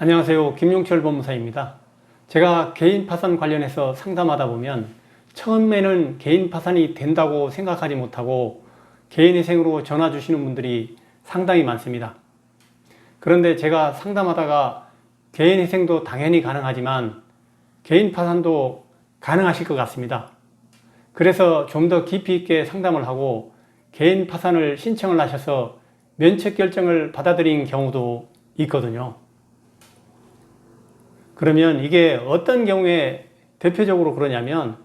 안녕하세요. 김용철 법무사입니다. 제가 개인 파산 관련해서 상담하다 보면 처음에는 개인 파산이 된다고 생각하지 못하고 개인회생으로 전화 주시는 분들이 상당히 많습니다. 그런데 제가 상담하다가 개인회생도 당연히 가능하지만 개인 파산도 가능하실 것 같습니다. 그래서 좀 더 깊이 있게 상담을 하고 개인 파산을 신청을 하셔서 면책 결정을 받아들인 경우도 있거든요. 그러면 이게 어떤 경우에 대표적으로 그러냐면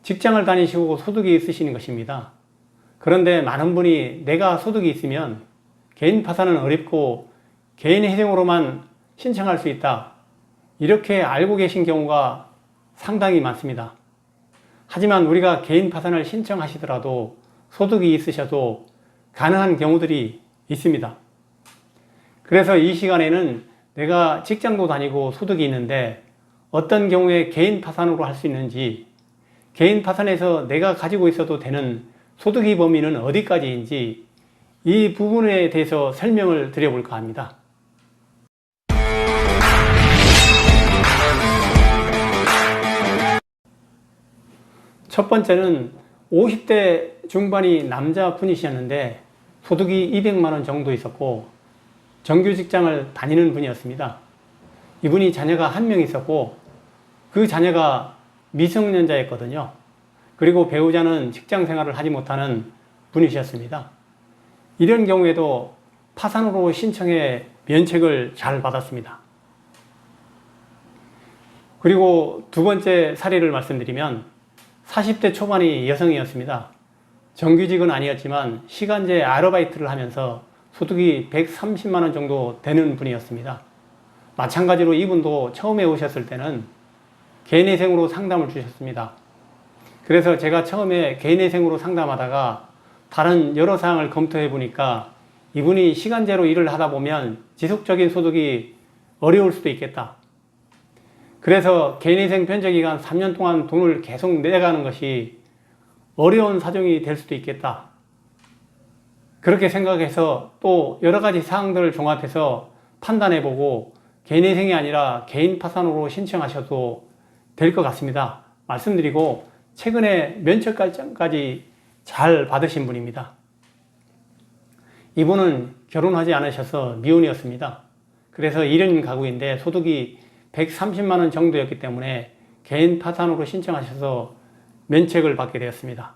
직장을 다니시고 소득이 있으신 것입니다. 그런데 많은 분이 내가 소득이 있으면 개인 파산은 어렵고 개인 회생으로만 신청할 수 있다, 이렇게 알고 계신 경우가 상당히 많습니다. 하지만 우리가 개인 파산을 신청하시더라도 소득이 있으셔도 가능한 경우들이 있습니다. 그래서 이 시간에는 내가 직장도 다니고 소득이 있는데 어떤 경우에 개인 파산으로 할 수 있는지, 개인 파산에서 내가 가지고 있어도 되는 소득의 범위는 어디까지인지 이 부분에 대해서 설명을 드려볼까 합니다. 첫 번째는 50대 중반이 남자분이셨는데 소득이 200만 원 정도 있었고 정규 직장을 다니는 분이었습니다. 이분이 자녀가 한 명 있었고 그 자녀가 미성년자였거든요. 그리고 배우자는 직장 생활을 하지 못하는 분이셨습니다. 이런 경우에도 파산으로 신청해 면책을 잘 받았습니다. 그리고 두 번째 사례를 말씀드리면 40대 초반의 여성이었습니다. 정규직은 아니었지만 시간제 아르바이트를 하면서 소득이 130만 원 정도 되는 분이었습니다. 마찬가지로 이분도 처음에 오셨을 때는 개인회생으로 상담을 주셨습니다. 그래서 제가 처음에 개인회생으로 상담하다가 다른 여러 사항을 검토해 보니까 이분이 시간제로 일을 하다 보면 지속적인 소득이 어려울 수도 있겠다. 그래서 개인회생 변제기간 3년 동안 돈을 계속 내가는 것이 어려운 사정이 될 수도 있겠다. 그렇게 생각해서 또 여러 가지 사항들을 종합해서 판단해보고 개인회생이 아니라 개인 파산으로 신청하셔도 될 것 같습니다. 말씀드리고 최근에 면책까지 잘 받으신 분입니다. 이분은 결혼하지 않으셔서 미혼이었습니다. 그래서 1인 가구인데 소득이 130만 원 정도였기 때문에 개인 파산으로 신청하셔서 면책을 받게 되었습니다.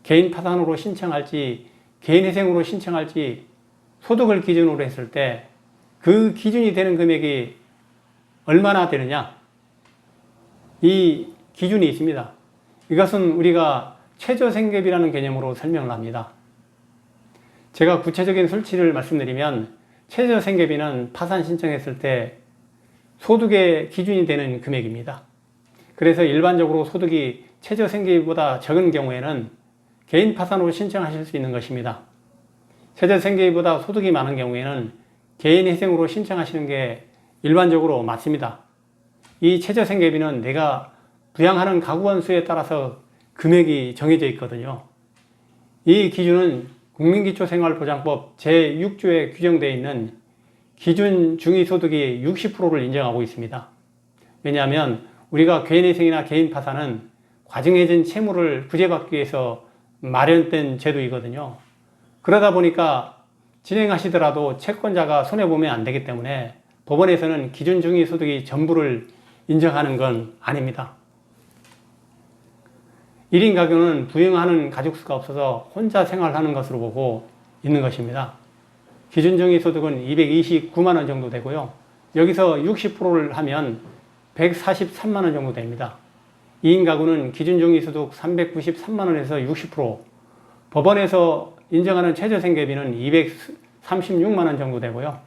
개인 파산으로 신청할지 개인회생으로 신청할지 소득을 기준으로 했을 때 그 기준이 되는 금액이 얼마나 되느냐, 이 기준이 있습니다. 이것은 우리가 최저생계비라는 개념으로 설명을 합니다. 제가 구체적인 수치를 말씀드리면 최저생계비는 파산 신청했을 때 소득의 기준이 되는 금액입니다. 그래서 일반적으로 소득이 최저생계비보다 적은 경우에는 개인 파산으로 신청하실 수 있는 것입니다. 최저생계비보다 소득이 많은 경우에는 개인회생으로 신청하시는 게 일반적으로 맞습니다. 이 최저생계비는 내가 부양하는 가구원 수에 따라서 금액이 정해져 있거든요. 이 기준은 국민기초생활보장법 제6조에 규정되어 있는 기준 중위소득의 60%를 인정하고 있습니다. 왜냐하면 우리가 개인회생이나 개인 파산은 과정해진 채무를 구제받기 위해서 마련된 제도이거든요. 그러다 보니까 진행하시더라도 채권자가 손해보면 안 되기 때문에 법원에서는 기준 중위소득이 전부를 인정하는 건 아닙니다. 1인 가구는 부양하는 가족수가 없어서 혼자 생활하는 것으로 보고 있는 것입니다. 기준 중위소득은 229만 원 정도 되고요. 여기서 60%를 하면 143만 원 정도 됩니다. 2인 가구는 기준 중위소득 393만 원에서 60%, 법원에서 인정하는 최저생계비는 236만 원 정도 되고요.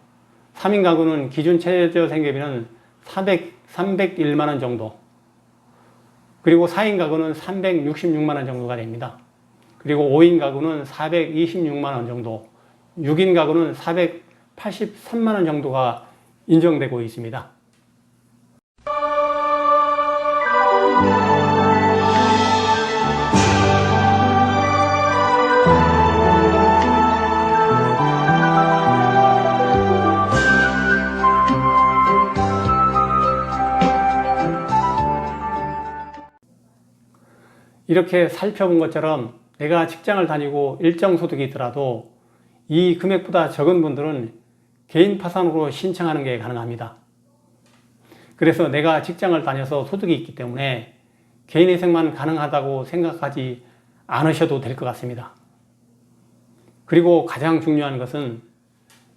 3인 가구는 기준 최저생계비는 301만 원 정도, 그리고 4인 가구는 366만 원 정도가 됩니다. 그리고 5인 가구는 426만 원 정도, 6인 가구는 483만 원 정도가 인정되고 있습니다. 이렇게 살펴본 것처럼 내가 직장을 다니고 일정 소득이 있더라도 이 금액보다 적은 분들은 개인 파산으로 신청하는 게 가능합니다. 그래서 내가 직장을 다녀서 소득이 있기 때문에 개인회생만 가능하다고 생각하지 않으셔도 될 것 같습니다. 그리고 가장 중요한 것은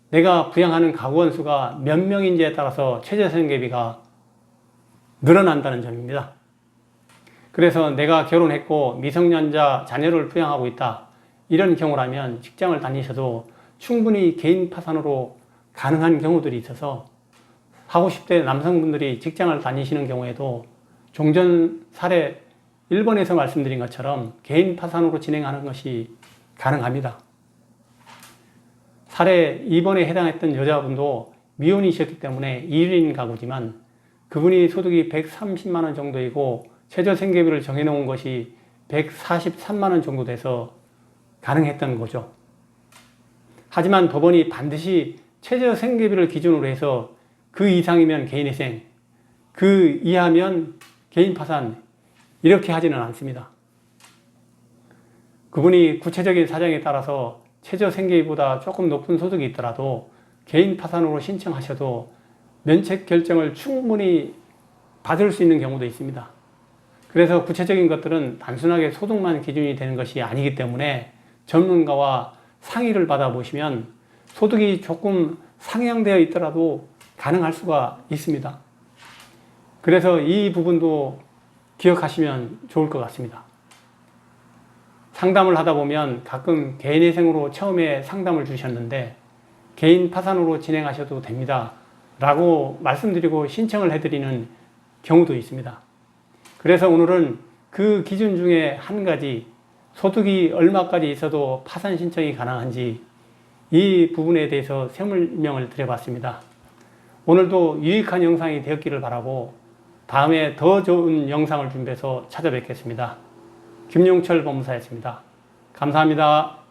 내가 부양하는 가구 원수가 몇 명인지에 따라서 최저생계비가 늘어난다는 점입니다. 그래서 내가 결혼했고 미성년자 자녀를 부양하고 있다, 이런 경우라면 직장을 다니셔도 충분히 개인 파산으로 가능한 경우들이 있어서 40, 50대 남성분들이 직장을 다니시는 경우에도 종전 사례 1번에서 말씀드린 것처럼 개인 파산으로 진행하는 것이 가능합니다. 사례 2번에 해당했던 여자분도 미혼이셨기 때문에 1인 가구지만 그분이 소득이 130만 원 정도이고 최저생계비를 정해놓은 것이 143만 원 정도 돼서 가능했던 거죠. 하지만 법원이 반드시 최저생계비를 기준으로 해서 그 이상이면 개인회생, 그 이하면 개인파산, 이렇게 하지는 않습니다. 그분이 구체적인 사정에 따라서 최저생계비보다 조금 높은 소득이 있더라도 개인파산으로 신청하셔도 면책 결정을 충분히 받을 수 있는 경우도 있습니다. 그래서 구체적인 것들은 단순하게 소득만 기준이 되는 것이 아니기 때문에 전문가와 상의를 받아보시면 소득이 조금 상향되어 있더라도 가능할 수가 있습니다. 그래서 이 부분도 기억하시면 좋을 것 같습니다. 상담을 하다 보면 가끔 개인회생으로 처음에 상담을 주셨는데 개인 파산으로 진행하셔도 됩니다 라고 말씀드리고 신청을 해드리는 경우도 있습니다. 그래서 오늘은 그 기준 중에 한 가지, 소득이 얼마까지 있어도 파산 신청이 가능한지 이 부분에 대해서 설명을 드려봤습니다. 오늘도 유익한 영상이 되었기를 바라고 다음에 더 좋은 영상을 준비해서 찾아뵙겠습니다. 김용철 법무사였습니다. 감사합니다.